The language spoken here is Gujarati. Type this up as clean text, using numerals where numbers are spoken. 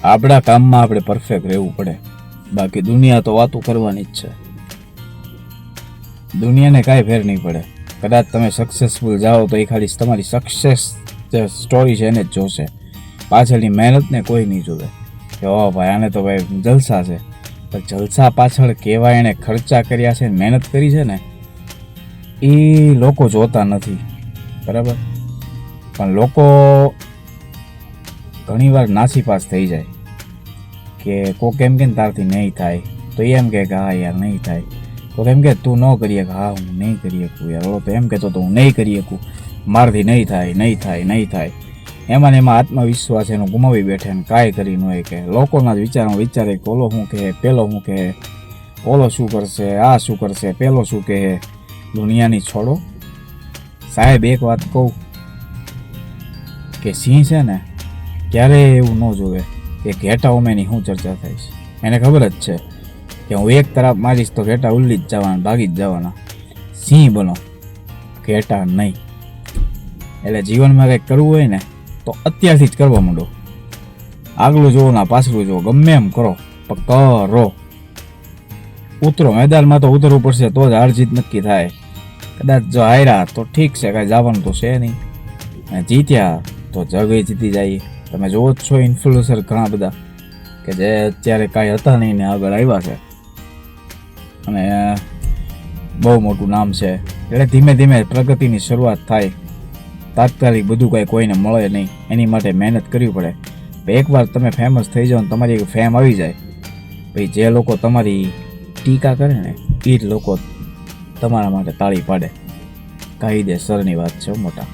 આપણા કામમાં આપણે પરફેક્ટ રહેવું પડે, બાકી દુનિયા તો વાતો કરવાની જ છે. દુનિયાને કાંઈ ફેર નહીં પડે. કદાચ તમે સક્સેસફુલ જાઓ તો એ ખાલી તમારી સક્સેસ જે સ્ટોરી છે એને જ જોશે, પાછળની મહેનતને કોઈ નહીં જોવે કે ઓ ભાઈ આને તો ભાઈ જલસા છે. પણ જલસા પાછળ કેવા એણે ખર્ચા કર્યા છે, મહેનત કરી છે ને, એ લોકો જોતા નથી. બરાબર? પણ લોકો ઘણીવાર નાસીપાસ થઈ જાય કે કોક એમ કે તારથી નહીં થાય તો એમ કે હા યાર નહીં થાય, કોક એમ કે તું ન કરી શકે, હા હું નહીં કરી શકું યાર, ઓલો તો એમ કહેતો તો હું નહીં કરી શકું, મારથી નહીં થાય નહીં થાય નહીં થાય. એમાં ને એમાં આત્મવિશ્વાસ એનો ગુમાવી બેઠે ને કાંઈ કરી ન હોય કે લોકોના જ વિચારમાં વિચારે કે ઓલો શું કહે, પેલો શું કહે, ઓલો શું કરશે, આ શું કરશે, પેલો શું કહે. દુનિયાની છોડો. સાહેબ એક વાત કહું કે સિંહ છે ને ક્યારેય એવું ન જોવે કે ઘેટા ઉમેની શું ચર્ચા થાય છે. એને ખબર જ છે કે હું એક તરફ મારીશ તો ઘેટા ઉલ્લી જ જવાના, ભાગી જ જવાના. સિંહ બનો, ઘેટા નહીં. એટલે જીવનમાં કંઈક કરવું હોય ને તો અત્યારથી જ કરવા માંડો. આગલું જોવો ના પાછલું જોવો, ગમે એમ કરો પણ કરો. ઉતરો મેદાનમાં, તો ઉતરવું પડશે તો જ હાર જીત નક્કી થાય. કદાચ જો હાર્યા તો ઠીક છે, કાંઈ જવાનું તો છે નહીં, અને જીત્યા તો જગ જીતી જાય. તમે જોવો જ છો ઇન્ફ્લુએન્સર ઘણા બધા કે જે અત્યારે કાંઈ હતા નહીં ને આગળ આવ્યા છે અને બહુ મોટું નામ છે. એટલે ધીમે ધીમે પ્રગતિની શરૂઆત થાય. તાત્કાલિક બધું કાંઈ કોઈને મળે નહીં, એની માટે મહેનત કરવી પડે. એકવાર તમે ફેમસ થઈ જાઓ ને તમારી ફેમ આવી જાય, પછી જે લોકો તમારી ટીકા કરે ને એ જ લોકો તમારા માટે તાળી પાડે. કાયદેસરની વાત છે મોટા.